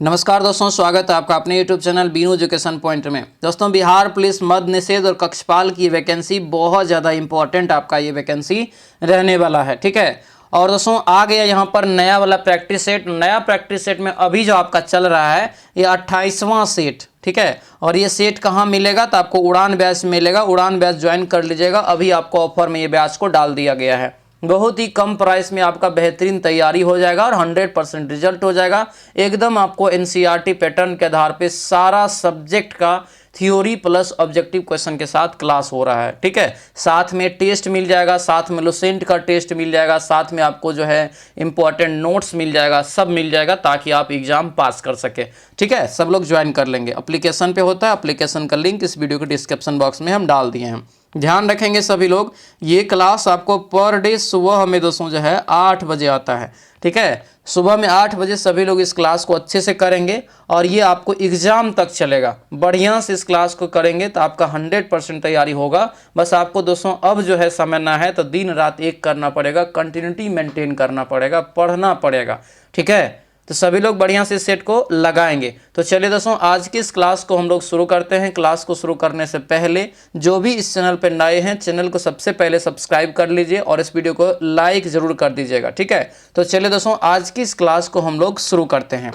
नमस्कार दोस्तों, स्वागत है आपका अपने YouTube channel Binu education point में। दोस्तों, बिहार पुलिस मद्य निषेध और कक्षपाल की वैकेंसी बहुत ज़्यादा इंपॉर्टेंट आपका ये वैकेंसी रहने वाला है, ठीक है। और दोस्तों आ गया यहाँ पर नया वाला प्रैक्टिस सेट। नया प्रैक्टिस सेट में अभी जो आपका चल रहा है ये 28वां सेट, ठीक है। और ये सेट कहाँ मिलेगा तो आपको उड़ान बैच मिलेगा। उड़ान बैच ज्वाइन कर लीजिएगा, अभी आपको ऑफर में ये बैच को डाल दिया गया है। बहुत ही कम प्राइस में आपका बेहतरीन तैयारी हो जाएगा और 100% रिजल्ट हो जाएगा। एकदम आपको एनसीईआरटी पैटर्न के आधार पे सारा सब्जेक्ट का थ्योरी प्लस ऑब्जेक्टिव क्वेश्चन के साथ क्लास हो रहा है, ठीक है। साथ में टेस्ट मिल जाएगा, साथ में लुसेंट का टेस्ट मिल जाएगा, साथ में आपको जो है इंपॉर्टेंट नोट्स मिल जाएगा, सब मिल जाएगा ताकि आप एग्जाम पास कर सके, ठीक है। सब लोग ज्वाइन कर लेंगे। एप्लीकेशन पे होता है, एप्लीकेशन का लिंक इस वीडियो के डिस्क्रिप्शन बॉक्स में हम डाल दिए हैं। ध्यान रखेंगे सभी लोग, ये क्लास आपको पर डे सुबह में दोस्तों जो है 8 बजे आता है, ठीक है। सुबह में 8 बजे सभी लोग इस क्लास को अच्छे से करेंगे और ये आपको एग्जाम तक चलेगा। बढ़िया से इस क्लास को करेंगे तो आपका 100% तैयारी होगा। बस आपको दोस्तों अब जो है समझना है तो दिन रात एक करना पड़ेगा, कंटिन्यूटी मेंटेन करना पड़ेगा, पढ़ना पड़ेगा, ठीक है। तो सभी लोग बढ़िया से सेट को लगाएंगे। तो चलिए दोस्तों, आज की इस क्लास को हम लोग शुरू करते हैं। क्लास को शुरू करने से पहले जो भी इस चैनल पर नए हैं, चैनल को सबसे पहले सब्सक्राइब कर लीजिए और इस वीडियो को लाइक जरूर कर दीजिएगा, ठीक है। तो चलिए दोस्तों, आज की इस क्लास को हम लोग शुरू करते हैं।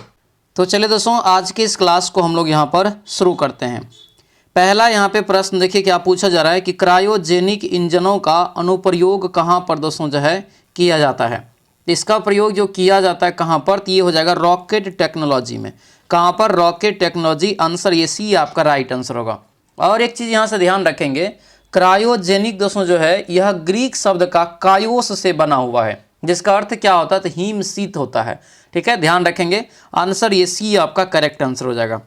तो चलिए दोस्तों, आज की इस क्लास को हम लोग यहाँ पर शुरू करते हैं। पहला यहाँ पे प्रश्न देखिए क्या पूछा जा रहा है कि क्रायोजेनिक इंजनों का अनुप्रयोग कहाँ पर दोस्तों जो है किया जाता है। इसका प्रयोग जो किया जाता है कहाँ पर, तो ये हो जाएगा रॉकेट टेक्नोलॉजी में। कहाँ पर? Rocket technology. आंसर ये सी आपका राइट आंसर होगा। और एक चीज़ यहाँ से ध्यान रखेंगे, क्रायोजेनिक दोस्तों जो है यह ग्रीक शब्द का कायोस से बना हुआ है, जिसका अर्थ क्या होता है तो हिम शीत होता है, ठीक है। ध्यान रखेंगे, आंसर ये सी आपका करेक्ट आंसर हो जाएगा।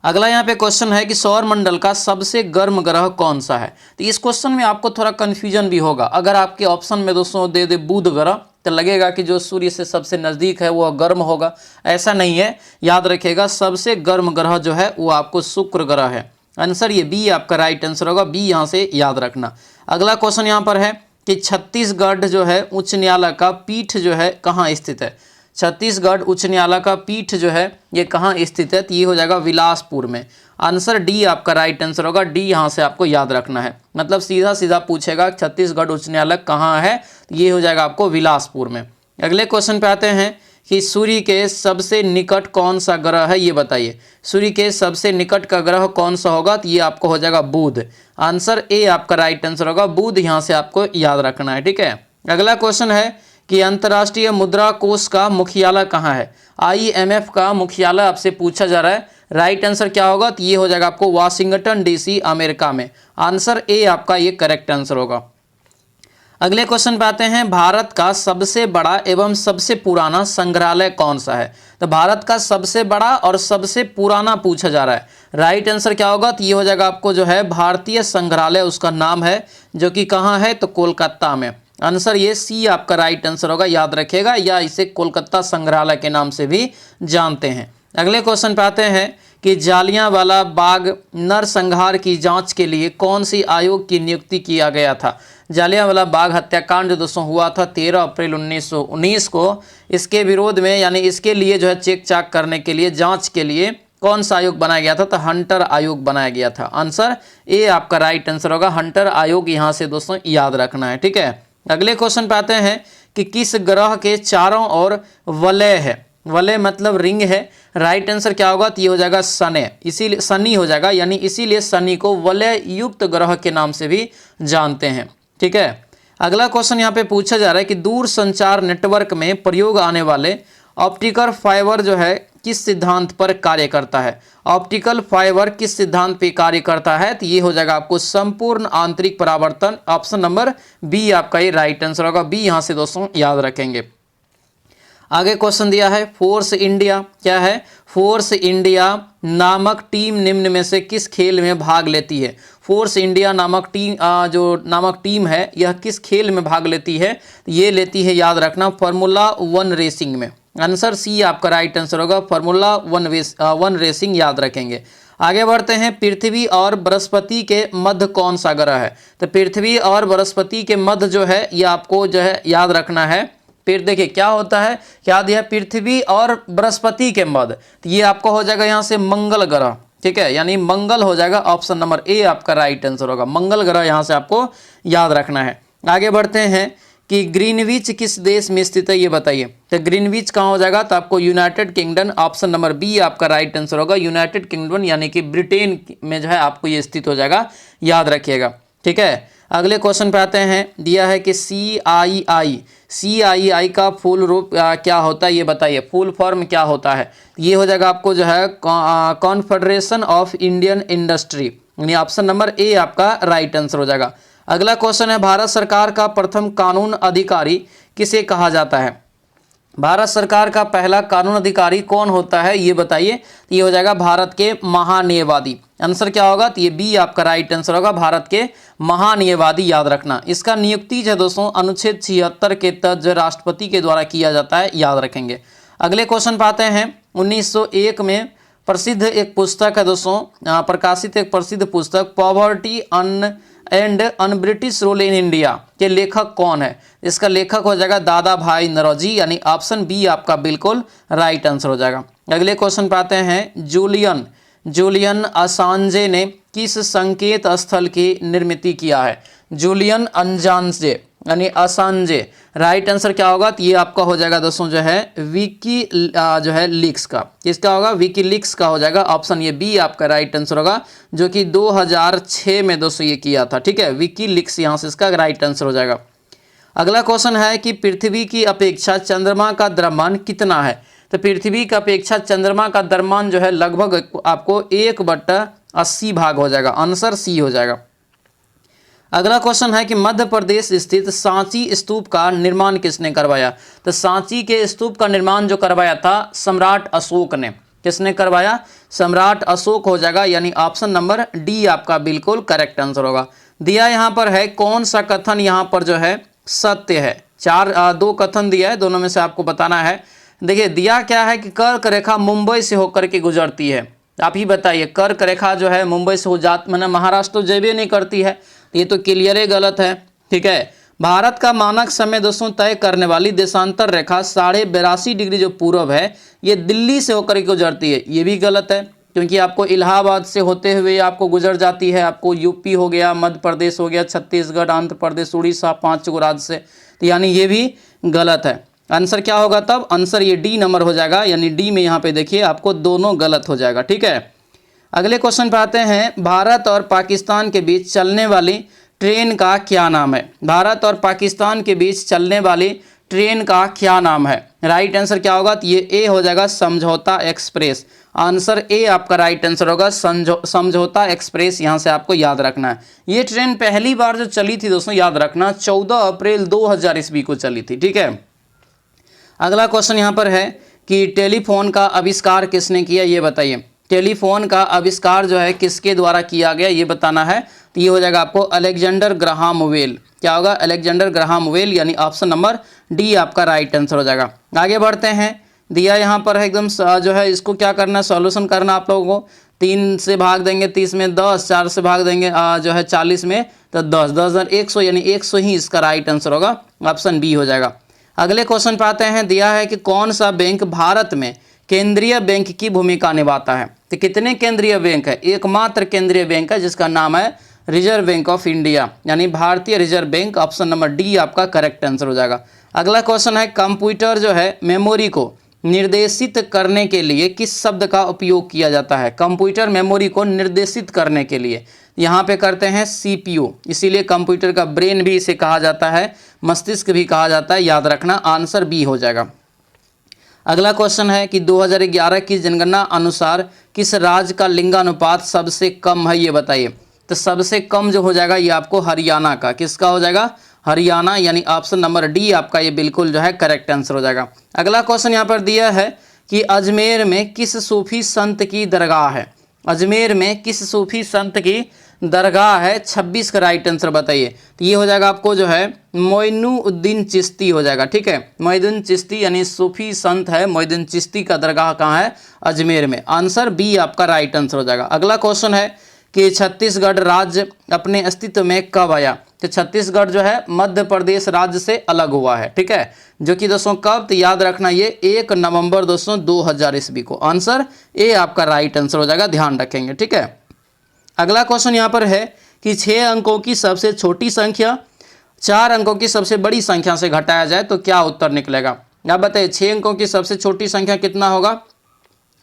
अगला यहाँ पे क्वेश्चन है कि सौर मंडल का सबसे गर्म ग्रह कौन सा है। तो इस क्वेश्चन में आपको थोड़ा कंफ्यूजन भी होगा। अगर आपके ऑप्शन में दोस्तों दे दे बुध ग्रह तो लगेगा कि जो सूर्य से सबसे नज़दीक है वो गर्म होगा। ऐसा नहीं है, याद रखिएगा सबसे गर्म ग्रह जो है वो आपको शुक्र ग्रह है। आंसर ये बी आपका राइट आंसर होगा, बी यहाँ से याद रखना। अगला क्वेश्चन यहाँ पर है कि छत्तीसगढ़ जो है उच्च न्यायालय का पीठ जो है कहाँ स्थित है। छत्तीसगढ़ उच्च न्यायालय का पीठ जो है ये कहाँ स्थित है, तो ये हो जाएगा बिलासपुर में। आंसर डी आपका राइट आंसर होगा, डी यहाँ से आपको याद रखना है। मतलब सीधा सीधा पूछेगा छत्तीसगढ़ उच्च न्यायालय कहाँ है, तो ये हो जाएगा आपको बिलासपुर में। अगले क्वेश्चन पे आते हैं कि सूर्य के सबसे निकट कौन सा ग्रह है, ये बताइए। सूर्य के सबसे निकट का ग्रह कौन सा होगा, तो ये आपको हो जाएगा बुध। आंसर ए आपका राइट आंसर होगा, बुध यहाँ से आपको याद रखना है, ठीक है। अगला क्वेश्चन है कि अंतर्राष्ट्रीय मुद्रा कोष का मुख्यालय कहाँ है। IMF का मुख्यालय आपसे पूछा जा रहा है। राइट आंसर क्या होगा, तो ये हो जाएगा आपको वाशिंगटन DC अमेरिका में। आंसर ए आपका ये करेक्ट आंसर होगा। अगले क्वेश्चन पे आते हैं, भारत का सबसे बड़ा एवं सबसे पुराना संग्रहालय कौन सा है। तो भारत का सबसे बड़ा और सबसे पुराना पूछा जा रहा है। राइट आंसर क्या होगा, तो ये हो जाएगा आपको जो है भारतीय संग्रहालय उसका नाम है, जो कि कहाँ है तो कोलकाता में। आंसर ये सी आपका राइट आंसर होगा, याद रखिएगा, या इसे कोलकाता संग्रहालय के नाम से भी जानते हैं। अगले क्वेश्चन पे आते हैं कि जालियांवाला बाग नरसंहार की जांच के लिए कौन सी आयोग की नियुक्ति किया गया था। जालियांवाला बाग हत्याकांड जो दोस्तों हुआ था 13 अप्रैल 1919 को, इसके विरोध में यानी इसके लिए जो है चेक चाक करने के लिए, जाँच के लिए कौन सा आयोग बनाया गया था, तो हंटर आयोग बनाया गया था। आंसर ए आपका राइट आंसर होगा, हंटर आयोग यहाँ से दोस्तों याद रखना है, ठीक है। अगले क्वेश्चन पे आते हैं कि किस ग्रह के चारों ओर वलय है। वलय मतलब रिंग है। राइट आंसर क्या होगा, तो ये हो जाएगा शनि, इसीलिए शनि हो जाएगा, यानी इसीलिए शनि को वलय युक्त ग्रह के नाम से भी जानते हैं, ठीक है। अगला क्वेश्चन यहाँ पे पूछा जा रहा है कि दूर संचार नेटवर्क में प्रयोग आने वाले ऑप्टिकल फाइबर जो है किस सिद्धांत पर कार्य करता है। ऑप्टिकल फाइबर किस सिद्धांत पे कार्य करता है, तो ये हो जाएगा आपको संपूर्ण आंतरिक परावर्तन। ऑप्शन नंबर बी आपका ये राइट आंसर होगा, बी यहाँ से दोस्तों याद रखेंगे। आगे क्वेश्चन दिया है, फोर्स इंडिया क्या है। फोर्स इंडिया नामक टीम निम्न में से किस खेल में भाग लेती है। फोर्स इंडिया नामक टीम है यह किस खेल में भाग लेती है, ये लेती है याद रखना फार्मूला 1 रेसिंग में। आंसर सी आपका राइट आंसर होगा, फार्मूला 1 रेसिंग याद रखेंगे। आगे बढ़ते हैं, पृथ्वी और बृहस्पति के मध्य कौन सा ग्रह है। तो पृथ्वी और बृहस्पति के मध्य जो है ये आपको जो है याद रखना है फिर देखिए क्या होता है, क्या दिया, पृथ्वी और बृहस्पति के मध्य, तो ये आपका हो जाएगा यहाँ से मंगल ग्रह, ठीक है, यानी मंगल हो जाएगा, ऑप्शन नंबर ए आपका राइट आंसर होगा, मंगल ग्रह यहाँ से आपको याद रखना है। आगे बढ़ते हैं कि ग्रीनविच किस देश में स्थित है, ये बताइए। तो ग्रीनविच कहाँ हो जाएगा, तो आपको United Kingdom, option number B आपका राइट आंसर होगा, यूनाइटेड किंगडम यानी कि ब्रिटेन में जो है आपको ये स्थित हो जाएगा, याद रखिएगा, ठीक है। अगले क्वेश्चन पे आते हैं, दिया है कि CII का फुल रूप क्या होता है, ये बताइए, फुल फॉर्म क्या होता है। ये हो जाएगा आपको जो है कॉन्फेडरेशन ऑफ इंडियन इंडस्ट्री, यानी ऑप्शन नंबर ए आपका राइट आंसर हो जाएगा। अगला क्वेश्चन है, भारत सरकार का प्रथम कानून अधिकारी किसे कहा जाता है। भारत सरकार का पहला कानून अधिकारी कौन होता है, ये बताइए। तो ये हो जाएगा भारत के महान्यायवादी, आंसर क्या होगा, तो ये बी आपका राइट आंसर होगा, भारत के महान्यायवादी, याद रखना। इसका नियुक्ति जो है दोस्तों अनुच्छेद 76 के तहत जो राष्ट्रपति के द्वारा किया जाता है, याद रखेंगे। अगले क्वेश्चन पाते हैं, 1901 में प्रसिद्ध एक पुस्तक है दोस्तों, प्रकाशित एक प्रसिद्ध पुस्तक poverty and un British rule in India के लेखक कौन है। इसका लेखक हो जाएगा दादा भाई नौरोजी, यानी ऑप्शन बी आपका बिल्कुल राइट आंसर हो जाएगा। अगले क्वेश्चन पाते हैं, जूलियन असांजे ने किस संकेत स्थल की निर्मित किया है। जूलियन अनजांजे यानी असांजे, राइट आंसर क्या होगा, तो ये आपका हो जाएगा दोस्तों जो है विकी जो है लीक्स का, किसका होगा, विकीलीक्स का हो जाएगा, ऑप्शन ये बी आपका राइट आंसर होगा, जो कि 2006 में दोस्तों ये किया था, ठीक है, विकीलीक्स यहाँ से इसका राइट आंसर हो जाएगा। अगला क्वेश्चन है कि पृथ्वी की अपेक्षा चंद्रमा का द्रव्यमान कितना है। तो पृथ्वी की अपेक्षा चंद्रमा का द्रव्यमान जो है लगभग आपको 1/80 भाग हो जाएगा, आंसर सी हो जाएगा। अगला क्वेश्चन है कि मध्य प्रदेश स्थित सांची स्तूप का निर्माण किसने करवाया। तो सांची के स्तूप का निर्माण जो करवाया था सम्राट अशोक ने, किसने करवाया, सम्राट अशोक हो जाएगा, यानी ऑप्शन नंबर डी आपका बिल्कुल करेक्ट आंसर होगा। दिया यहाँ पर है कौन सा कथन यहाँ पर जो है सत्य है। दो कथन दिया है, दोनों में से आपको बताना है। देखिए दिया क्या है कि कर्क रेखा मुंबई से होकर के गुजरती है, आप ही बताइए, कर्क रेखा जो है मुंबई से हो जाती, मैंने महाराष्ट्र तो जेबे नहीं करती है, ये तो क्लियर ही गलत है, ठीक है। भारत का मानक समय दोस्तों तय करने वाली देशांतर रेखा 82.5 डिग्री जो पूर्व है, ये दिल्ली से होकर के गुजरती है, ये भी गलत है, क्योंकि आपको इलाहाबाद से होते हुए आपको गुजर जाती है, आपको यूपी हो गया, मध्य प्रदेश हो गया, छत्तीसगढ़, आंध्र प्रदेश, उड़ीसा, 5 राज्य से, तो यानी ये भी गलत है। आंसर क्या होगा तब, आंसर ये डी नंबर हो जाएगा, यानी डी में यहाँ पे देखिए आपको दोनों गलत हो जाएगा, ठीक है। अगले क्वेश्चन पे आते हैं, भारत और पाकिस्तान के बीच चलने वाली ट्रेन का क्या नाम है। भारत और पाकिस्तान के बीच चलने वाली ट्रेन का क्या नाम है, राइट आंसर क्या होगा, तो ये ए हो जाएगा, समझौता एक्सप्रेस, आंसर ए आपका राइट आंसर होगा, समझौता एक्सप्रेस, यहाँ से आपको याद रखना है। ये ट्रेन पहली बार जो चली थी दोस्तों, याद रखना 14 अप्रैल 2000 ईस्वी को चली थी, ठीक है। अगला क्वेश्चन यहाँ पर है कि टेलीफोन का आविष्कार किसने किया, ये बताइए। टेलीफोन का आविष्कार जो है किसके द्वारा किया गया, ये बताना है। तो ये हो जाएगा आपको अलेक्जेंडर ग्राहम बेल, क्या होगा, अलेक्जेंडर ग्राहम बेल, यानी ऑप्शन नंबर डी आपका राइट आंसर हो जाएगा। आगे बढ़ते हैं, दिया यहाँ पर है एकदम जो है, इसको क्या करना है, सॉल्यूशन करना आप लोगों को। 3 से भाग देंगे 30 में 10, 4 से भाग देंगे जो है 40 में, तो 10, 10,100 यानी 100 ही इसका राइट आंसर होगा, ऑप्शन बी हो जाएगा। अगले क्वेश्चन पे आते हैं, दिया है कि कौन सा बैंक भारत में केंद्रीय बैंक की भूमिका निभाता है। तो कितने केंद्रीय बैंक है, एकमात्र केंद्रीय बैंक है जिसका नाम है रिजर्व बैंक ऑफ इंडिया, यानी भारतीय reserve bank, option number D आपका करेक्ट आंसर हो जाएगा। अगला क्वेश्चन है, कंप्यूटर जो है मेमोरी को निर्देशित करने के लिए किस शब्द का उपयोग किया जाता है। कंप्यूटर मेमोरी को निर्देशित करने के लिए यहाँ पे करते हैं CPU, इसीलिए कंप्यूटर का ब्रेन भी इसे कहा जाता है, मस्तिष्क भी कहा जाता है, याद रखना, आंसर बी हो जाएगा। अगला क्वेश्चन है कि 2011 की जनगणना अनुसार किस राज्य का लिंगानुपात सबसे कम है, ये बताइए। तो सबसे कम जो हो जाएगा ये आपको हरियाणा का, किसका हो जाएगा, हरियाणा, यानी ऑप्शन नंबर डी आपका ये बिल्कुल जो है करेक्ट आंसर हो जाएगा। अगला क्वेश्चन यहाँ पर दिया है कि अजमेर में किस सूफी संत की दरगाह है। अजमेर में किस सूफी संत की दरगाह है, 26 का राइट आंसर बताइए। तो ये हो जाएगा आपको जो है मोइनुद्दीन चिश्ती हो जाएगा, ठीक है, मोइनुद्दीन चिश्ती यानी सूफी संत है, मोइनुद्दीन चिश्ती का दरगाह कहाँ है, अजमेर में, आंसर बी आपका राइट आंसर हो जाएगा। अगला क्वेश्चन है कि छत्तीसगढ़ राज्य अपने अस्तित्व में कब आया। तो छत्तीसगढ़ जो है मध्य प्रदेश राज्य से अलग हुआ है, ठीक है, जो कि दोस्तों कब, तो याद रखना ये 1 नवंबर दोस्तों 2000 ईस्वी को। आंसर ए आपका राइट आंसर हो जाएगा, ध्यान रखेंगे, ठीक है। अगला क्वेश्चन यहाँ पर है कि 6 अंकों की सबसे छोटी संख्या 4 अंकों की सबसे बड़ी संख्या से घटाया जाए तो क्या उत्तर निकलेगा। आप बताइए 6 अंकों की सबसे छोटी संख्या कितना होगा,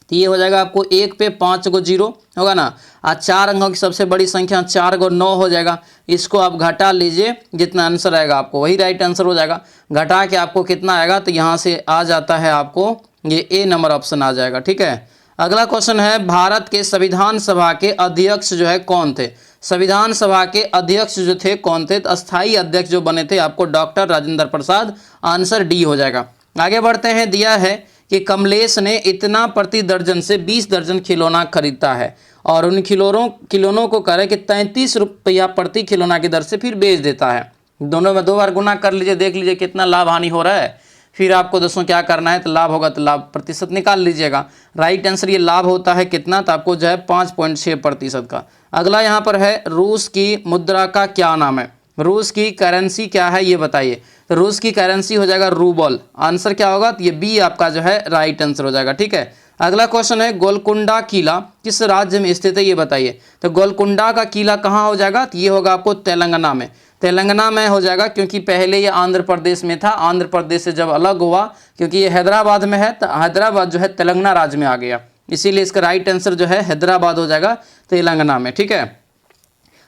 तो ये हो जाएगा आपको 1 पे 5 को 0 होगा ना, और 4 अंकों की सबसे बड़ी संख्या 4 को 9 हो जाएगा। इसको आप घटा लीजिए, जितना आंसर आएगा आपको वही राइट आंसर हो जाएगा। घटा के आपको कितना आएगा, तो यहाँ से आ जाता है आपको ये ए नंबर ऑप्शन आ जाएगा, ठीक है। अगला क्वेश्चन है भारत के संविधान सभा के अध्यक्ष जो है कौन थे। संविधान सभा के अध्यक्ष जो थे कौन थे, तो अस्थाई अध्यक्ष जो बने थे आपको doctor Rajendra Prasad, answer D हो जाएगा। आगे बढ़ते हैं, दिया है कि कमलेश ने इतना प्रति दर्जन से 20 दर्जन खिलौना खरीदता है और उन खिलौनों को करे कि 33 रुपया प्रति खिलौना की दर से फिर बेच देता है। दोनों में 2 बार गुना कर लीजिए, देख लीजिए कितना लाभ हानि हो रहा है। फिर आपको दोस्तों क्या करना है, तो लाभ होगा तो लाभ प्रतिशत निकाल लीजिएगा। राइट आंसर ये लाभ होता है कितना, तो आपको जो है 5.6% का। अगला यहाँ पर है रूस की मुद्रा का क्या नाम है, रूस की करेंसी क्या है ये बताइए। तो रूस की करेंसी हो जाएगा रूबल, आंसर क्या होगा, तो ये बी आपका जो है राइट आंसर हो जाएगा, ठीक है। अगला क्वेश्चन है गोलकुंडा किला किस राज्य में स्थित है ये बताइए। तो गोलकुंडा का किला कहाँ हो जाएगा, तो ये होगा आपको तेलंगाना में, तेलंगाना में हो जाएगा, क्योंकि पहले ये आंध्र प्रदेश में था। आंध्र प्रदेश से जब अलग हुआ, क्योंकि ये हैदराबाद में है, तो हैदराबाद जो है तेलंगाना राज्य में आ गया, इसीलिए इसका राइट आंसर जो है हैदराबाद हो जाएगा तेलंगाना में, ठीक है।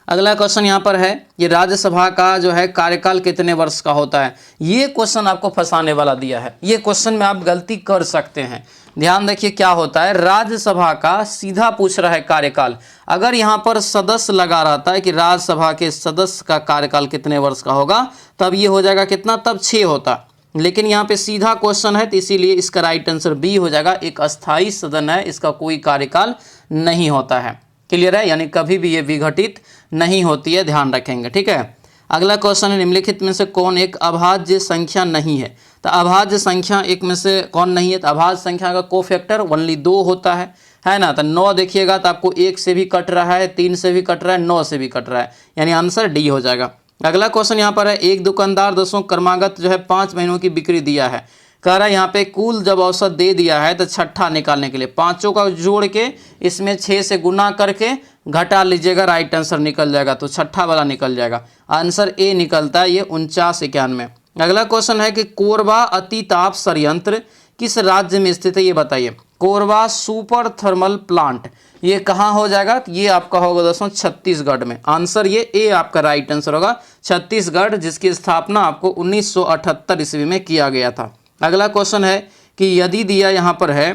अगला क्वेश्चन यहाँ पर है ये राज्यसभा का जो है कार्यकाल कितने वर्ष का होता है। ये क्वेश्चन आपको फंसाने वाला दिया है, ये क्वेश्चन में आप गलती कर सकते हैं। ध्यान देखिए क्या होता है, राज्यसभा का सीधा पूछ रहा है कार्यकाल। अगर यहाँ पर सदस्य लगा रहता है कि राज्यसभा के सदस्य का कार्यकाल कितने वर्ष का होगा, तब ये हो जाएगा कितना, तब 6 होता। लेकिन यहाँ पे सीधा क्वेश्चन है, तो इसीलिए इसका राइट आंसर बी हो जाएगा। एक अस्थाई सदन है, इसका कोई कार्यकाल नहीं होता है। क्लियर है, यानी कभी भी ये विघटित नहीं होती है, ध्यान रखेंगे, ठीक है। अगला क्वेश्चन है निम्नलिखित में से कौन एक अभाज्य संख्या नहीं है। तो अभाज्य संख्या एक में से कौन नहीं है, तो अभाज्य संख्या का कोफैक्टर ओनली 2 होता है ना। तो 9 देखिएगा तो आपको 1 से भी कट रहा है, 3 से भी कट रहा है, 9 से भी कट रहा है, यानी आंसर डी हो जाएगा। अगला क्वेश्चन यहाँ पर है एक दुकानदार दोस्तों क्रमागत जो है 5 महीनों की बिक्री दिया है, कह रहा है यहाँ पे कुल जब औसत दे दिया है तो छठा निकालने के लिए पाँचों का जोड़ के इसमें 6 से गुना करके घटा लीजिएगा, राइट आंसर निकल जाएगा, तो छठा वाला निकल जाएगा। आंसर ए निकलता है ये 4991। अगला क्वेश्चन है कि कोरबा अतिताप संयंत्र किस राज्य में स्थित है ये बताइए। कोरबा सुपर थर्मल प्लांट ये कहाँ हो जाएगा, तो ये आपका होगा दोस्तों छत्तीसगढ़ में। आंसर ये ए आपका राइट आंसर होगा, छत्तीसगढ़, जिसकी स्थापना आपको 1978 ईस्वी में किया गया था। अगला क्वेश्चन है कि यदि दिया यहाँ पर है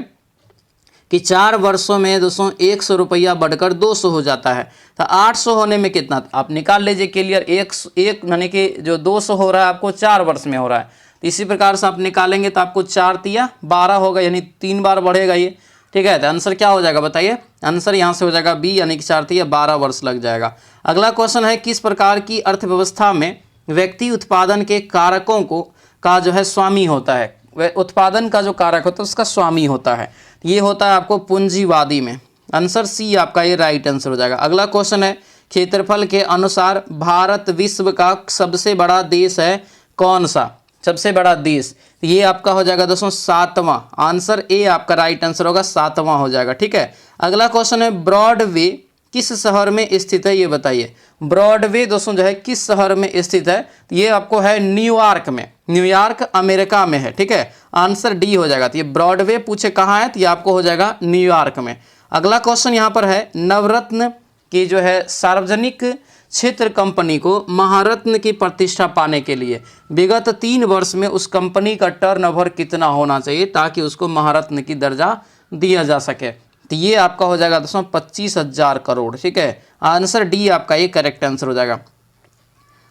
कि 4 वर्षों में दोस्तों 100 रुपया बढ़कर 200 हो जाता है, तो 800 होने में कितना, आप निकाल लीजिए क्लियर। एक यानी कि जो 200 हो रहा है आपको 4 वर्ष में हो रहा है, तो इसी प्रकार से आप निकालेंगे तो आपको 4 तिया 12 होगा, यानी 3 बार बढ़ेगा ये, ठीक है। तो आंसर क्या हो जाएगा बताइए, आंसर यहाँ से हो जाएगा बी, यानी कि 4 तिया 12 वर्ष लग जाएगा। अगला क्वेश्चन है किस प्रकार की अर्थव्यवस्था में व्यक्ति उत्पादन के कारकों का जो है स्वामी होता है, वह उत्पादन का जो कारक होता है उसका स्वामी होता है, ये होता है आपको पूंजीवादी में। आंसर सी आपका ये राइट आंसर हो जाएगा। अगला क्वेश्चन है क्षेत्रफल के अनुसार भारत विश्व का सबसे बड़ा देश है कौन सा, सबसे बड़ा देश, ये आपका हो जाएगा दोस्तों 7वां। आंसर ए आपका राइट आंसर होगा, 7वां हो जाएगा, ठीक है। अगला क्वेश्चन है ब्रॉडवे किस शहर में स्थित है ये बताइए। ब्रॉडवे दोस्तों जो है किस शहर में स्थित है, ये आपको है न्यूयॉर्क में, न्यूयॉर्क अमेरिका में है, ठीक है। आंसर डी हो जाएगा। तो ये ब्रॉडवे पूछे कहाँ है, तो ये आपको हो जाएगा न्यूयॉर्क में। अगला क्वेश्चन यहाँ पर है नवरत्न की जो है सार्वजनिक क्षेत्र कंपनी को महारत्न की प्रतिष्ठा पाने के लिए विगत 3 वर्ष में उस कंपनी का टर्नओवर कितना होना चाहिए ताकि उसको महारत्न की दर्जा दिया जा सके, तो ये आपका हो जाएगा दोस्तों 25,000 करोड़, ठीक है। आंसर डी आपका ये करेक्ट आंसर हो जाएगा।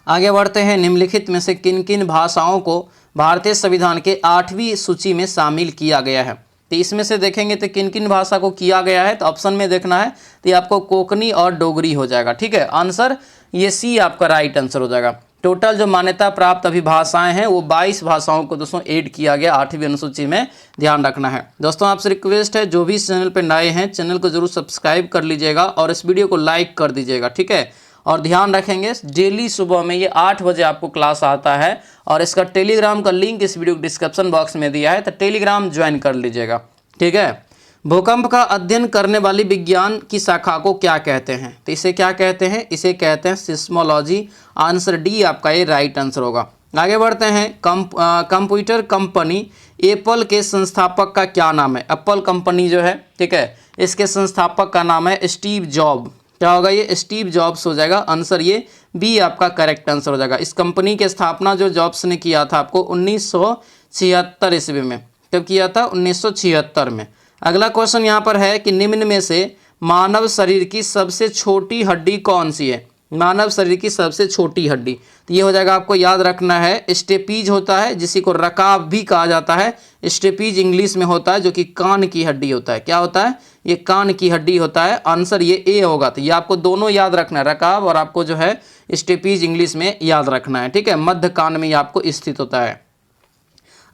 आगे बढ़ते हैं निम्नलिखित में से किन किन भाषाओं को भारतीय संविधान के 8वीं सूची में शामिल किया गया है, तो इसमें से देखेंगे तो किन किन भाषा को किया गया है, तो ऑप्शन में देखना है, तो ये आपको कोंकणी और डोगरी हो जाएगा, ठीक है। आंसर ये सी आपका राइट आंसर हो जाएगा। टोटल जो मान्यता प्राप्त अभी भाषाएं हैं वो 22 भाषाओं को दोस्तों ऐड किया गया 8वीं अनुसूची में, ध्यान रखना है। दोस्तों आपसे रिक्वेस्ट है, जो भी इस चैनल पर नए हैं चैनल को जरूर सब्सक्राइब कर लीजिएगा और इस वीडियो को लाइक कर दीजिएगा, ठीक है। और ध्यान रखेंगे डेली सुबह में ये 8 बजे आपको क्लास आता है और इसका टेलीग्राम का लिंक इस वीडियो डिस्क्रिप्शन बॉक्स में दिया है, तो टेलीग्राम ज्वाइन कर लीजिएगा, ठीक है। भूकंप का अध्ययन करने वाली विज्ञान की शाखा को क्या कहते हैं? तो इसे क्या कहते हैं? इसे कहते हैं सिस्मोलॉजी। आंसर डी आपका ये राइट आंसर होगा। आगे बढ़ते हैं। कंप्यूटर कंपनी एप्पल के संस्थापक का क्या नाम है? एप्पल कंपनी जो है, ठीक है, इसके संस्थापक का नाम है स्टीव जॉब। क्या होगा ये? स्टीव जॉब्स हो जाएगा। आंसर ये बी आपका करेक्ट आंसर हो जाएगा। इस कंपनी की स्थापना जो जॉब्स ने किया था आपको 1976 ईस्वी में। कब किया था? 1976 में। अगला क्वेश्चन यहाँ पर है कि निम्न में से मानव शरीर की सबसे छोटी हड्डी कौन सी है? मानव शरीर की सबसे छोटी हड्डी, तो ये हो जाएगा, आपको याद रखना है स्टेपीज होता है, जिसी को रकाब भी कहा जाता है। स्टेपीज इंग्लिश में होता है, जो कि कान की हड्डी होता है। क्या होता है? ये कान की हड्डी होता है। आंसर ये ए होगा। तो ये आपको दोनों याद रखना है, रकाब और आपको जो है स्टेपीज इंग्लिश में याद रखना है, ठीक है। मध्य कान में ये आपको स्थित होता है।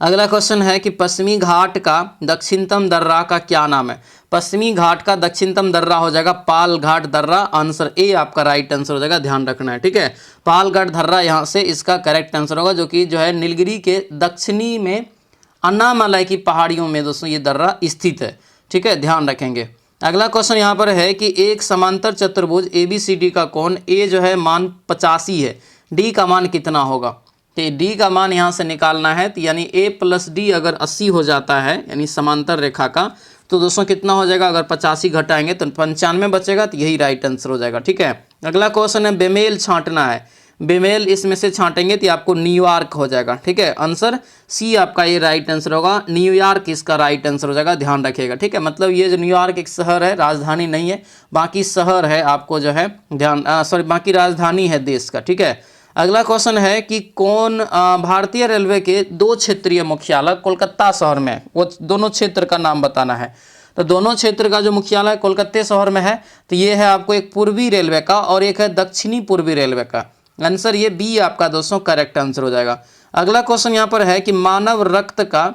अगला क्वेश्चन है कि पश्चिमी घाट का दक्षिणतम दर्रा का क्या नाम है? पश्चिमी घाट का दक्षिणतम दर्रा हो जाएगा पाल घाट दर्रा। आंसर ए आपका राइट आंसर हो जाएगा, ध्यान रखना है, ठीक है। पाल घाट दर्रा यहाँ से इसका करेक्ट आंसर होगा, जो कि जो है नीलगिरी के दक्षिणी में अन्नामलाई की पहाड़ियों में दोस्तों ये दर्रा स्थित है, ठीक है, ध्यान रखेंगे। अगला क्वेश्चन यहाँ पर है कि एक समांतर चतुर्भुज ABCD का कोण ए जो है मान 85 है, डी का मान कितना होगा? तो डी का मान यहाँ से निकालना है, तो यानी A + D अगर 80 हो जाता है यानी समांतर रेखा का, तो दोस्तों कितना हो जाएगा? अगर 85 घटाएंगे तो 95 बचेगा, तो यही राइट आंसर हो जाएगा, ठीक है। अगला क्वेश्चन है बेमेल छांटना है। बेमेल इसमें से छांटेंगे तो आपको न्यूयॉर्क हो जाएगा, ठीक है। आंसर सी आपका ये राइट आंसर होगा। न्यूयॉर्क इसका राइट आंसर हो जाएगा, ध्यान रखिएगा, ठीक है। मतलब ये जो न्यूयॉर्क एक शहर है, राजधानी नहीं है, बाकी शहर है, आपको जो है ध्यान बाकी राजधानी है देश का, ठीक है। अगला क्वेश्चन है कि कौन भारतीय रेलवे के 2 क्षेत्रीय मुख्यालय कोलकाता शहर में, वो दोनों क्षेत्र का नाम बताना है। तो दोनों क्षेत्र का जो मुख्यालय कोलकाता शहर में है, तो ये है आपको एक पूर्वी रेलवे का और एक है दक्षिणी पूर्वी रेलवे का। आंसर ये बी आपका दोस्तों करेक्ट आंसर हो जाएगा। अगला क्वेश्चन यहाँ पर है कि मानव रक्त का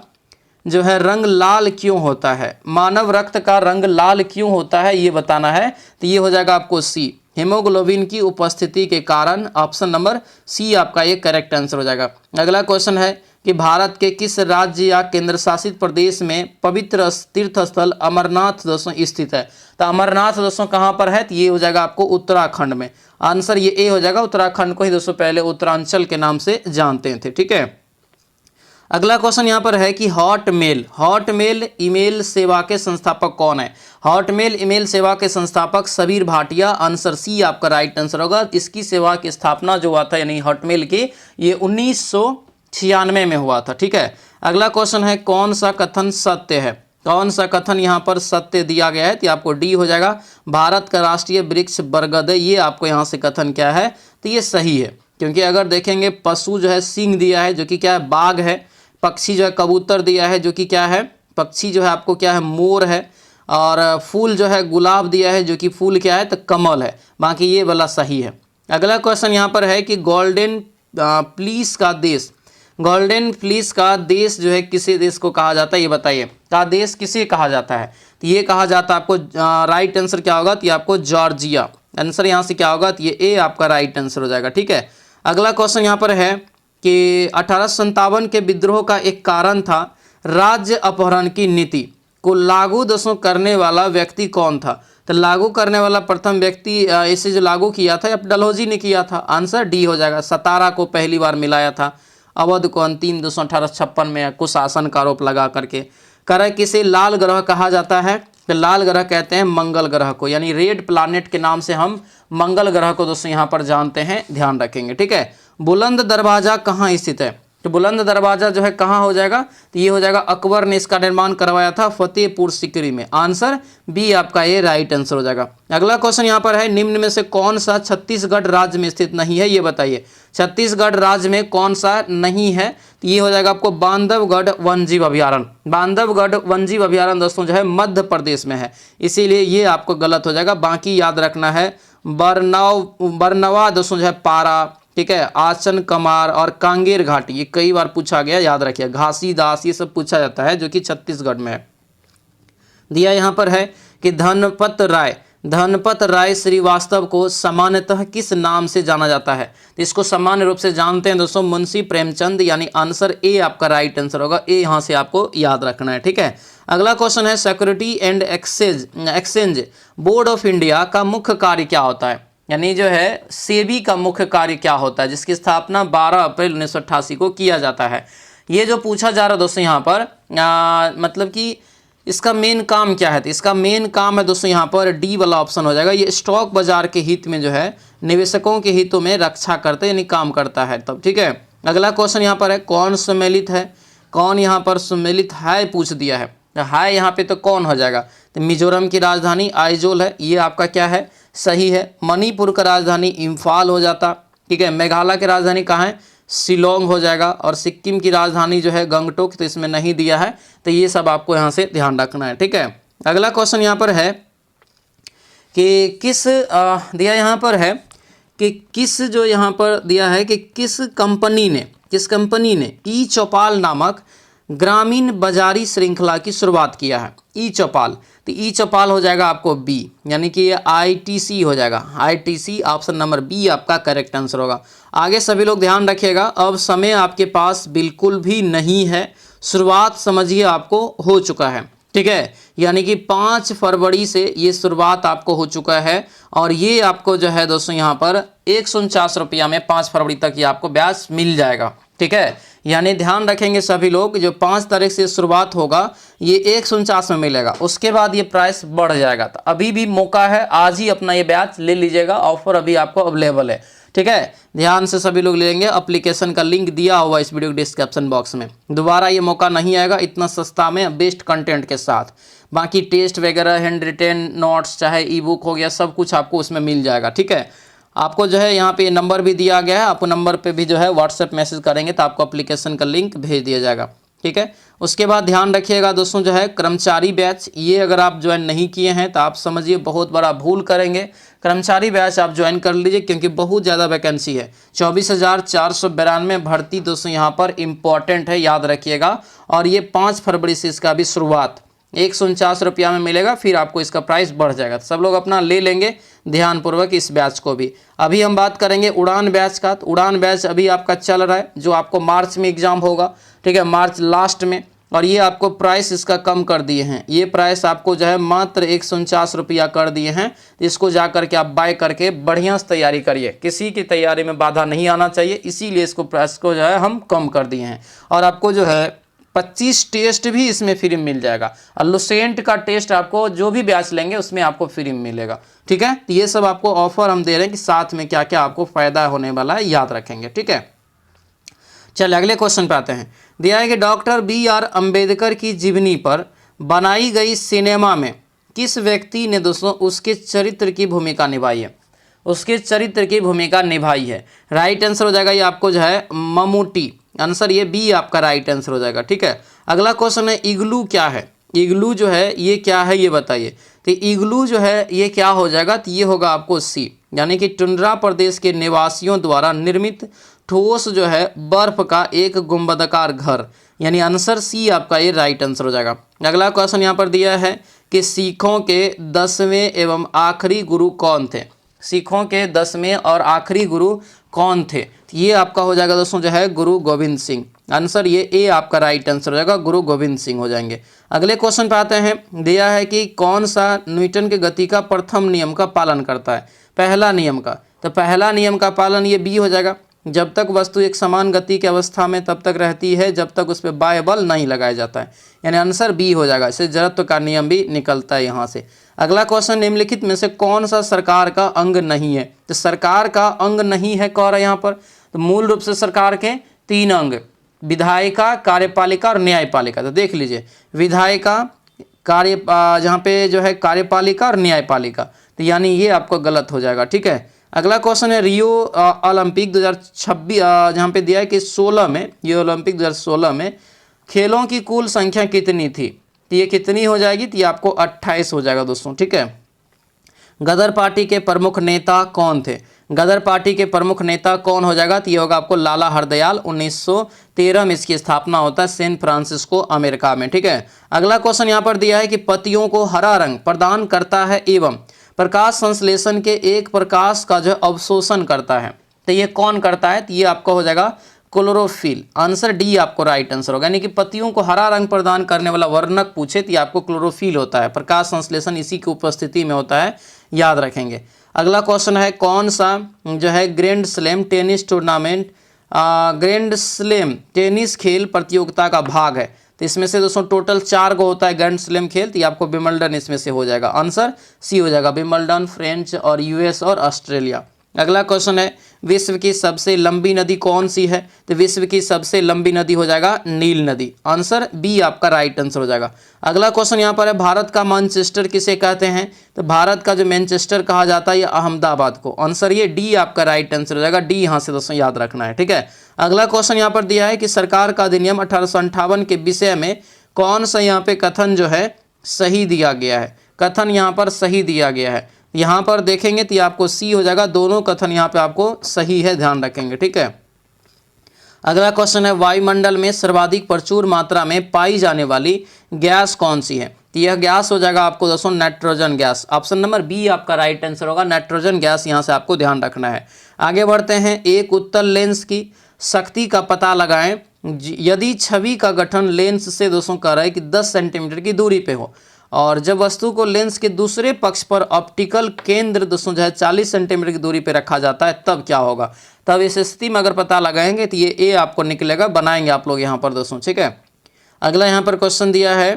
जो है रंग लाल क्यों होता है? मानव रक्त का रंग लाल क्यों होता है ये बताना है, तो ये हो जाएगा आपको सी, हीमोग्लोबिन की उपस्थिति के कारण। ऑप्शन नंबर सी आपका ये करेक्ट आंसर हो जाएगा। अगला क्वेश्चन है कि भारत के किस राज्य या केंद्र शासित प्रदेश में पवित्र तीर्थ स्थल अमरनाथ दोस्तों स्थित है? तो अमरनाथ दोस्तों कहाँ पर है? तो ये हो जाएगा आपको उत्तराखंड में। आंसर ये ए हो जाएगा। उत्तराखंड को ही दोस्तों पहले उत्तरांचल के नाम से जानते थे, ठीक है। अगला क्वेश्चन यहाँ पर है कि हॉटमेल ईमेल सेवा के संस्थापक कौन है? हॉटमेल ईमेल सेवा के संस्थापक सबीर भाटिया। आंसर सी आपका राइट आंसर होगा। इसकी सेवा की स्थापना जो हुआ था यानी हॉटमेल की, ये 1996 में हुआ था, ठीक है। अगला क्वेश्चन है कौन सा कथन सत्य है? कौन सा कथन यहाँ पर सत्य दिया गया है? तो आपको डी हो जाएगा। भारत का राष्ट्रीय वृक्ष बरगद है, ये आपको यहाँ से कथन क्या है? तो ये सही है, क्योंकि अगर देखेंगे पशु जो है सिंह दिया है, जो कि क्या है? बाघ है। पक्षी जो है कबूतर दिया है, जो कि क्या है? पक्षी जो है आपको क्या है? मोर है। और फूल जो है गुलाब दिया है, जो कि फूल क्या है? तो कमल है। बाकी ये वाला सही है। अगला क्वेश्चन यहाँ पर है कि गोल्डन प्लीस का देश, गोल्डन प्लीस का देश जो है किसी देश को कहा जाता है ये बताइए। का देश किसे कहा जाता है? तो ये कहा जाता है आपको राइट आंसर क्या होगा? तो ये आपको जॉर्जिया। आंसर यहाँ से क्या होगा? तो ये ए आपका राइट आंसर हो जाएगा, ठीक है। अगला क्वेश्चन यहाँ पर है कि 1857 के विद्रोह का एक कारण था राज्य अपहरण की नीति को लागू दोस्तों करने वाला व्यक्ति कौन था? तो लागू करने वाला प्रथम व्यक्ति इसे जो लागू किया था डलहौजी ने किया था। आंसर डी हो जाएगा। सतारा को पहली बार मिलाया था, अवध को अंतिम 1856 में कुशासन का आरोप लगा करके। कर किसे लाल ग्रह कहा जाता है? तो लाल ग्रह कहते हैं मंगल ग्रह को, यानी रेड प्लानेट के नाम से हम मंगल ग्रह को दोस्तों यहाँ पर जानते हैं, ध्यान रखेंगे, ठीक है। बुलंद दरवाजा कहाँ स्थित है? तो बुलंद दरवाजा जो है कहाँ हो जाएगा? तो ये हो जाएगा अकबर ने इसका निर्माण करवाया था फतेहपुर सीकरी में। आंसर बी आपका ये राइट आंसर हो जाएगा। अगला क्वेश्चन यहाँ पर है निम्न में से कौन सा छत्तीसगढ़ राज्य में स्थित नहीं है? ये बताइए छत्तीसगढ़ राज्य में कौन सा नहीं है? तो ये हो जाएगा आपको बांधवगढ़ वन्यजीव अभयारण्य। बांधवगढ़ वन्यजीव अभयारण्य दोस्तों जो है मध्य प्रदेश में है, इसीलिए ये आपको गलत हो जाएगा। बाकी याद रखना है बरनवा दोस्तों जो है पारा, ठीक है, आचन कमार और कांगेर घाटी, ये कई बार पूछा गया, याद रखिए। घासीदास, ये सब पूछा जाता है, जो कि छत्तीसगढ़ में है। दिया यहाँ पर है कि धनपत राय श्रीवास्तव को सामान्यतः किस नाम से जाना जाता है? तो इसको सामान्य रूप से जानते हैं दोस्तों मुंशी प्रेमचंद, यानी आंसर ए आपका राइट आंसर होगा। ए यहाँ से आपको याद रखना है, ठीक है। अगला क्वेश्चन है, security and exchange board of India का मुख्य कार्य क्या होता है? यानी जो है सेबी का मुख्य कार्य क्या होता है, जिसकी स्थापना 12 अप्रैल 1988 को किया जाता है। ये जो पूछा जा रहा है दोस्तों यहाँ पर मतलब कि इसका मेन काम क्या है? तो इसका मेन काम है दोस्तों यहाँ पर डी वाला ऑप्शन हो जाएगा। ये स्टॉक बाजार के हित में जो है निवेशकों के हितों में रक्षा करते यानी काम करता है तब, ठीक है। अगला क्वेश्चन यहाँ पर है, कौन सम्मिलित है? कौन यहाँ पर सम्मिलित है पूछ दिया है। है यहाँ पे तो कौन हो जाएगा? तो मिजोरम की राजधानी आइजोल है, ये आपका क्या है? सही है। मणिपुर का राजधानी इम्फाल हो जाता, ठीक है। मेघालय की राजधानी कहाँ है? शिलोंग हो जाएगा। और सिक्किम की राजधानी जो है गंगटोक, तो इसमें नहीं दिया है, तो ये सब आपको यहाँ से ध्यान रखना है, ठीक है। अगला क्वेश्चन यहाँ पर है कि दिया यहाँ पर है कि जो यहाँ पर दिया है कि किस कंपनी ने ई चौपाल नामक ग्रामीण बाजारी श्रृंखला की शुरुआत किया है? ई चौपाल, तो ई चौपाल हो जाएगा आपको बी, यानी कि ये आईटीसी हो जाएगा। आईटीसी ऑप्शन नंबर बी आपका करेक्ट आंसर होगा। आगे सभी लोग ध्यान रखिएगा, अब समय आपके पास बिल्कुल भी नहीं है, शुरुआत समझिए आपको हो चुका है, ठीक है। यानी कि 5 फरवरी से ये शुरुआत आपको हो चुका है, और ये आपको जो है दोस्तों यहाँ पर 149 रुपया में 5 फरवरी तक ये आपको ब्याज मिल जाएगा, ठीक है। यानी ध्यान रखेंगे सभी लोग, जो 5 तारीख से शुरुआत होगा ये 149 में मिलेगा, उसके बाद ये प्राइस बढ़ जाएगा। तो अभी भी मौका है, आज ही अपना ये ब्याज ले लीजिएगा, ऑफर अभी आपको अवेलेबल है, ठीक है। ध्यान से सभी लोग ले लेंगे। एप्लीकेशन का लिंक दिया हुआ इस वीडियो के डिस्क्रिप्शन बॉक्स में। दोबारा ये मौका नहीं आएगा इतना सस्ता में बेस्ट कंटेंट के साथ। बाकी टेस्ट वगैरह, हैंड रिटेन नोट्स, चाहे ई बुक हो गया, सब कुछ आपको उसमें मिल जाएगा, ठीक है। आपको जो है यहाँ पे नंबर भी दिया गया है, आपको नंबर पे भी जो है व्हाट्सएप मैसेज करेंगे तो आपको एप्लीकेशन का लिंक भेज दिया जाएगा, ठीक है। उसके बाद ध्यान रखिएगा दोस्तों, जो है कर्मचारी बैच, ये अगर आप ज्वाइन नहीं किए हैं तो आप समझिए बहुत बड़ा भूल करेंगे। कर्मचारी बैच आप ज्वाइन कर लीजिए, क्योंकि बहुत ज़्यादा वैकेंसी है। 24,492 भर्ती दोस्तों यहाँ पर इम्पॉर्टेंट है, याद रखिएगा। और ये 5 फरवरी से इसका भी शुरुआत 149 रुपया में मिलेगा, फिर आपको इसका प्राइस बढ़ जाएगा। तो सब लोग अपना ले लेंगे ध्यानपूर्वक इस बैच को भी। अभी हम बात करेंगे उड़ान बैच का। तो उड़ान बैच अभी आपका चल रहा है, जो आपको मार्च में एग्जाम होगा, ठीक है, मार्च लास्ट में। और ये आपको प्राइस इसका कम कर दिए हैं, ये प्राइस आपको जो है मात्र 149 रुपया कर दिए हैं। इसको जा करके आप बाय करके बढ़िया से तैयारी करिए, किसी की तैयारी में बाधा नहीं आना चाहिए, इसीलिए इसको प्राइस को जो है हम कम कर दिए हैं। और आपको जो है 25 टेस्ट भी इसमें फ्री मिल जाएगा। और लुसेंट का टेस्ट आपको जो भी बैच लेंगे उसमें आपको फ्री मिलेगा, ठीक है। तो ये सब आपको ऑफर हम दे रहे हैं कि साथ में क्या क्या आपको फायदा होने वाला है, याद रखेंगे, ठीक है। चलिए अगले क्वेश्चन पे आते हैं। दिया है कि डॉक्टर BR अम्बेडकर की जीवनी पर बनाई गई सिनेमा में किस व्यक्ति ने दोस्तों उसके चरित्र की भूमिका निभाई है? उसके चरित्र की भूमिका निभाई है। राइट आंसर हो जाएगा ये आपको जो है ममूटी, आंसर ये बी आपका राइट आंसर हो जाएगा, ठीक है। अगला क्वेश्चन है, इग्लू क्या है? इग्लू जो है ये क्या है ये बताइए। तो इग्लू जो है ये क्या हो जाएगा? तो ये होगा आपको सी, यानी कि टुंड्रा प्रदेश के निवासियों द्वारा निर्मित ठोस जो है बर्फ का एक गुंबदाकार घर, यानी आंसर सी आपका ये राइट आंसर हो जाएगा। अगला क्वेश्चन यहाँ पर दिया है कि सिखों के 10वें एवं आखिरी गुरु कौन थे? सिखों के 10वें और आखिरी गुरु कौन थे? ये आपका हो जाएगा दोस्तों जो है गुरु गोविंद सिंह, आंसर ये ए आपका राइट आंसर हो जाएगा, गुरु गोविंद सिंह हो जाएंगे। अगले क्वेश्चन पे आते हैं। दिया है कि कौन सा न्यूटन के गति का प्रथम नियम का पालन करता है? पहला नियम का, तो पहला नियम का पालन ये बी हो जाएगा, जब तक वस्तु एक समान गति की अवस्था में तब तक रहती है जब तक उस पर बाह्य बल नहीं लगाया जाता है, यानी आंसर बी हो जाएगा। इससे जड़त्व का नियम भी निकलता है यहाँ से। अगला क्वेश्चन, निम्नलिखित में से कौन सा सरकार का अंग नहीं है? तो सरकार का अंग नहीं है कह रहा है यहाँ पर, तो मूल रूप से सरकार के 3 अंग, विधायिका, कार्यपालिका और न्यायपालिका। तो देख लीजिए, विधायिका, जहाँ पे जो है कार्यपालिका और न्यायपालिका, तो यानी ये आपको गलत हो जाएगा, ठीक है। अगला क्वेश्चन है, रियो ओलंपिक 2026 जहाँ पे दिया है कि 16 में, ये ओलंपिक 2016 में खेलों की कुल संख्या कितनी थी? तो ये कितनी हो जाएगी? तो ये आपको 28 हो जाएगा दोस्तों, ठीक है। गदर पार्टी के प्रमुख नेता कौन थे? गदर पार्टी के प्रमुख नेता कौन हो जाएगा? तो ये होगा आपको लाला हरदयाल। 1913 में इसकी स्थापना होता है सैन फ्रांसिस्को अमेरिका में। ठीक है, अगला क्वेश्चन यहाँ पर दिया है कि पत्तियों को हरा रंग प्रदान करता है एवं प्रकाश संश्लेषण के एक प्रकाश का जो अवशोषण करता है, तो ये कौन करता है? तो ये आपका हो जाएगा क्लोरोफिल। आंसर डी आपको राइट आंसर होगा। यानी कि पत्तियों को हरा रंग प्रदान करने वाला वर्णक पूछे तो ये आपको क्लोरोफिल होता है। प्रकाश संश्लेषण इसी की उपस्थिति में होता है, याद रखेंगे। अगला क्वेश्चन है कौन सा जो है grand slam tennis tournament grand slam tennis खेल प्रतियोगिता का भाग है? तो इसमें से दोस्तों टोटल 4 गो होता है ग्रैंड स्लैम खेल, तो ये आपको विंबलडन इसमें से हो जाएगा। आंसर सी हो जाएगा, विंबलडन, फ्रेंच और यूएस और ऑस्ट्रेलिया। अगला क्वेश्चन है विश्व की सबसे लंबी नदी कौन सी है? तो विश्व की सबसे लंबी नदी हो जाएगा नील नदी। आंसर बी आपका राइट आंसर हो जाएगा। अगला क्वेश्चन यहाँ पर है भारत का मैनचेस्टर किसे कहते हैं? तो भारत का जो मैनचेस्टर कहा जाता है ये अहमदाबाद को। आंसर ये डी आपका राइट आंसर हो जाएगा। डी यहाँ से दोस्तों याद रखना है। ठीक है, अगला क्वेश्चन यहाँ पर दिया है कि सरकार का अधिनियम 1858 के विषय में कौन सा यहाँ पे कथन जो है सही दिया गया है? कथन यहाँ पर सही दिया गया है, यहाँ पर देखेंगे तो ये आपको सी हो जाएगा। दोनों कथन यहाँ पे आपको सही है, ध्यान रखेंगे। ठीक है, अगला क्वेश्चन है वायुमंडल में सर्वाधिक प्रचुर मात्रा में पाई जाने वाली गैस कौन सी है? तो यह गैस हो जाएगा आपको दोस्तों nitrogen gas. Option number B आपका राइट आंसर होगा, नाइट्रोजन गैस यहाँ से आपको ध्यान रखना है। आगे बढ़ते हैं, एक उत्तल लेंस की शक्ति का पता लगाएं यदि छवि का गठन लेंस से दोस्तों कह रहा है कि 10 सेंटीमीटर की दूरी पे हो, और जब वस्तु को लेंस के दूसरे पक्ष पर ऑप्टिकल केंद्र दोस्तों जो है 40 सेंटीमीटर की दूरी पे रखा जाता है, तब क्या होगा? तब इस स्थिति में अगर पता लगाएंगे तो ये ए आपको निकलेगा, बनाएंगे आप लोग यहाँ पर दोस्तों। ठीक है, अगला यहाँ पर क्वेश्चन दिया है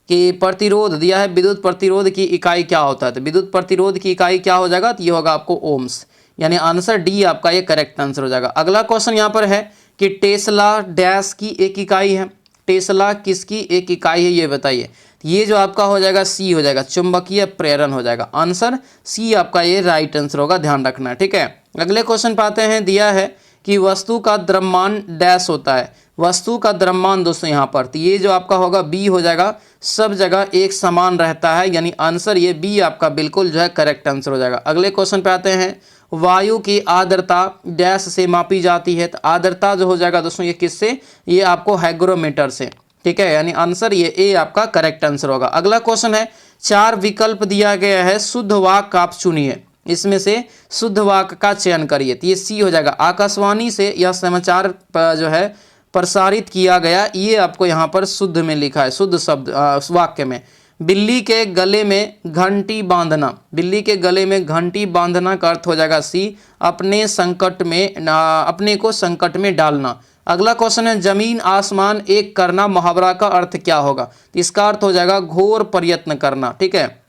कि प्रतिरोध दिया है, विद्युत प्रतिरोध की इकाई क्या होता है? तो विद्युत प्रतिरोध की इकाई क्या हो जाएगा? तो ये होगा आपको ओम्स। यानी आंसर डी आपका ये करेक्ट आंसर हो जाएगा। अगला क्वेश्चन यहाँ पर है कि टेस्ला डैश की एक इकाई है। टेस्ला किसकी एक इकाई है ये बताइए? ये जो आपका हो जाएगा सी हो जाएगा, चुंबकीय प्रेरण हो जाएगा। आंसर सी आपका ये राइट आंसर होगा, ध्यान रखना है। ठीक है, अगले क्वेश्चन पे आते हैं, दिया है कि वस्तु का द्रव्यमान डैश होता है। वस्तु का द्रव्यमान दोस्तों यहाँ पर, तो ये जो आपका होगा बी हो जाएगा, सब जगह एक समान रहता है, यानी आंसर ये बी आपका बिल्कुल जो है करेक्ट आंसर हो जाएगा। अगले क्वेश्चन पे आते हैं, वायु की आर्द्रता डैश से मापी जाती है? तो आर्द्रता जो हो जाएगा दोस्तों ये किससे? ये आपको हाइग्रोमीटर से। ठीक है, यानी आंसर ये ए आपका करेक्ट आंसर होगा। अगला क्वेश्चन है, 4 विकल्प दिया गया है, शुद्ध वाक्य आप चुनिए, इसमें से शुद्ध वाक्य का चयन करिए। तो ये सी हो जाएगा, आकाशवाणी से यह समाचार जो है प्रसारित किया गया, ये आपको यहाँ पर शुद्ध में लिखा है, शुद्ध शब्द वाक्य में। बिल्ली के गले में घंटी बांधना, बिल्ली के गले में घंटी बांधना का अर्थ हो जाएगा सी, अपने संकट में अपने को संकट में डालना। अगला क्वेश्चन है, जमीन आसमान एक करना मुहावरा का अर्थ क्या होगा? तो इसका अर्थ हो जाएगा घोर प्रयत्न करना। ठीक है,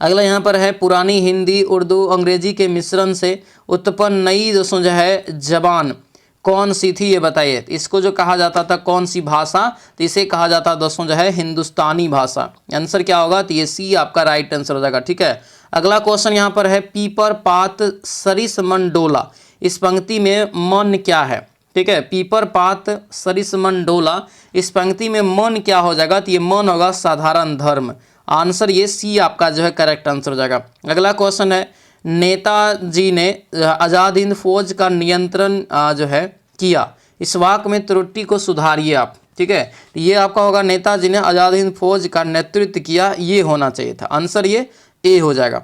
अगला यहाँ पर है, पुरानी हिंदी उर्दू अंग्रेजी के मिश्रण से उत्पन्न नई दोस्तों जो है जबान कौन सी थी ये बताइए? इसको जो कहा जाता था कौन सी भाषा? तो इसे कहा जाता दोस्तों जो है हिंदुस्तानी भाषा। आंसर क्या होगा? तो ये सी आपका राइट आंसर हो जाएगा। ठीक है, अगला क्वेश्चन यहाँ पर है, पीपर पात सरिस मन डोला, इस पंक्ति में मन क्या है? ठीक है, पीपर पात सरिस मन डोला, इस पंक्ति में मन क्या हो जाएगा? तो ये मन होगा साधारण धर्म। आंसर ये सी आपका जो है करेक्ट आंसर हो जाएगा। अगला क्वेश्चन है, नेताजी ने आज़ाद हिंद फौज का नियंत्रण जो है किया, इस वाक्य में त्रुटि को सुधारिए आप। ठीक है, ये आपका होगा, नेताजी ने आज़ाद हिंद फौज का नेतृत्व किया, ये होना चाहिए था। आंसर ये ए हो जाएगा।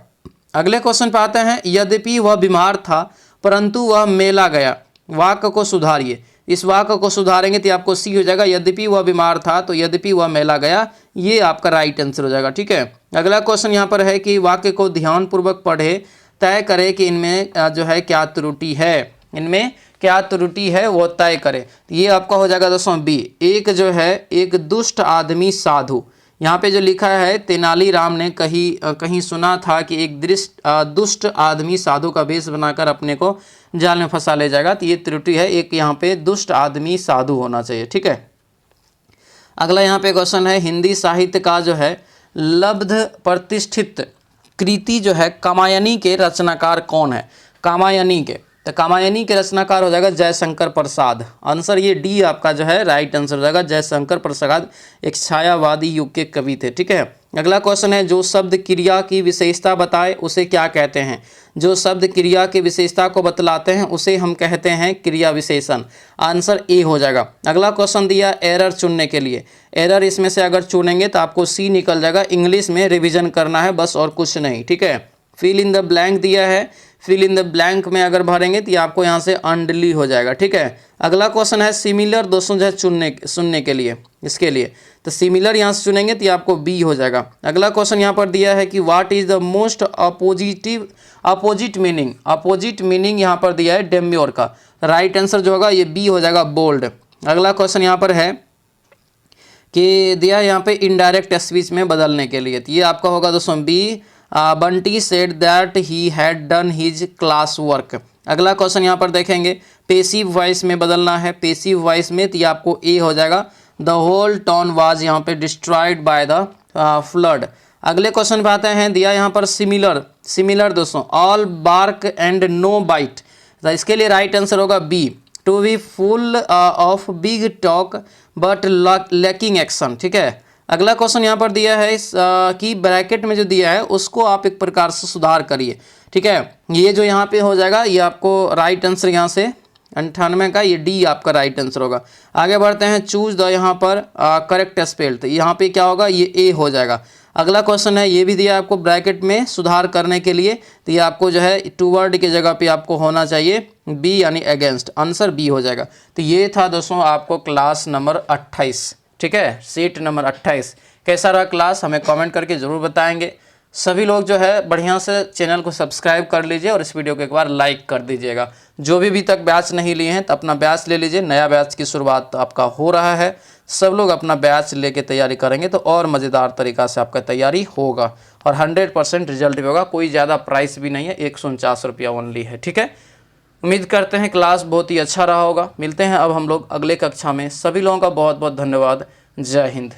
अगले क्वेश्चन पे आते हैं, यद्यपि वह बीमार था परंतु वह मेला गया, वाक्य को सुधारिए। इस वाक्य को सुधारेंगे तो आपको सी हो जाएगा, यद्यपि वह बीमार था तो यद्यपि वह मेला गया, ये आपका राइट आंसर हो जाएगा। ठीक है, अगला क्वेश्चन यहाँ पर है कि वाक्य को ध्यानपूर्वक पढ़े, तय करें कि इनमें जो है क्या त्रुटि है, इनमें क्या त्रुटि है वो तय करें। ये आपका हो जाएगा दोस्तों बी। एक जो है एक दुष्ट आदमी साधु, यहाँ पे जो लिखा है, तेनालीराम ने कहीं सुना था कि एक दुष्ट आदमी साधु का वेश बनाकर अपने को जाल में फंसा ले जाएगा, तो ये त्रुटि है, एक यहाँ पे दुष्ट आदमी साधु होना चाहिए। ठीक है, अगला यहाँ पे क्वेश्चन है, हिंदी साहित्य का जो है लब्ध प्रतिष्ठित कृति जो है कामायनी के रचनाकार कौन है? कामायनी के, तो कामायनी के रचनाकार हो जाएगा जयशंकर प्रसाद। आंसर ये डी आपका जो है राइट आंसर हो जाएगा। जयशंकर प्रसाद एक छायावादी युग के कवि थे। ठीक है, अगला क्वेश्चन है जो शब्द क्रिया की विशेषता बताए उसे क्या कहते हैं। जो शब्द क्रिया की विशेषता को बतलाते हैं उसे हम कहते हैं क्रिया विशेषण। आंसर ए हो जाएगा। अगला क्वेश्चन दिया एरर चुनने के लिए। एरर इसमें से अगर चुनेंगे तो आपको सी निकल जाएगा। इंग्लिश में रिवीजन करना है बस और कुछ नहीं, ठीक है। फिल इन द ब्लैंक दिया है, फिल इन द ब्लैंक में अगर भरेंगे तो आपको यहाँ से अंडली हो जाएगा, ठीक है। अगला क्वेश्चन है सिमिलर दोस्तों जो है सुनने के लिए, इसके लिए तो सिमिलर यहाँ से चुनेंगे तो आपको बी हो जाएगा। अगला क्वेश्चन यहाँ पर दिया है कि what is the most opposite meaning यहाँ पर दिया है डेम्योर का। राइट आंसर जो होगा ये बी हो जाएगा, बोल्ड। अगला क्वेश्चन यहाँ पर है कि दिया यहाँ पे इनडायरेक्ट स्पीच में बदलने के लिए, तो ये आपका होगा दोस्तों B. Bunty said that he had done his class work. अगला क्वेश्चन यहाँ पर देखेंगे पेसिव वॉइस में बदलना है। पेसिव वॉइस में तो ये आपको ए हो जाएगा। द होल टाउन वाज यहाँ पे डिस्ट्रॉयड बाय द फ्लड। अगले क्वेश्चन पे आते हैं, दिया यहाँ पर सिमिलर दोस्तों all bark and no bite, तो इसके लिए राइट आंसर होगा B. To be full of big talk but lacking action, ठीक है। अगला क्वेश्चन यहाँ पर दिया है कि ब्रैकेट में जो दिया है उसको आप एक प्रकार से सुधार करिए, ठीक है। ये जो यहाँ पे हो जाएगा ये आपको राइट आंसर यहाँ से 98 का ये डी आपका राइट आंसर होगा। आगे बढ़ते हैं, चूज द यहाँ पर करेक्ट स्पेल, तो यहाँ पे क्या होगा ये ए हो जाएगा। अगला क्वेश्चन है ये भी दिया आपको ब्रैकेट में सुधार करने के लिए, तो ये आपको जो है टूवर्ड की जगह पे आपको होना चाहिए बी यानी अगेंस्ट, आंसर बी हो जाएगा। तो ये था दोस्तों आपको क्लास नंबर 28, ठीक है, सीट नंबर 28। कैसा रहा क्लास हमें कमेंट करके ज़रूर बताएंगे। सभी लोग जो है बढ़िया से चैनल को सब्सक्राइब कर लीजिए और इस वीडियो को एक बार लाइक कर दीजिएगा। जो भी अभी तक बैच नहीं लिए हैं तो अपना बैच ले लीजिए, नया बैच की शुरुआत आपका हो रहा है। सब लोग अपना बैच लेके तैयारी करेंगे तो और मज़ेदार तरीक़ा से आपका तैयारी होगा और 100% रिजल्ट भी होगा। कोई ज़्यादा प्राइस भी नहीं है, 149 रुपया ओनली है, ठीक है। उम्मीद करते हैं क्लास बहुत ही अच्छा रहा होगा। मिलते हैं अब हम लोग अगले कक्षा में। सभी लोगों का बहुत बहुत धन्यवाद। जय हिंद।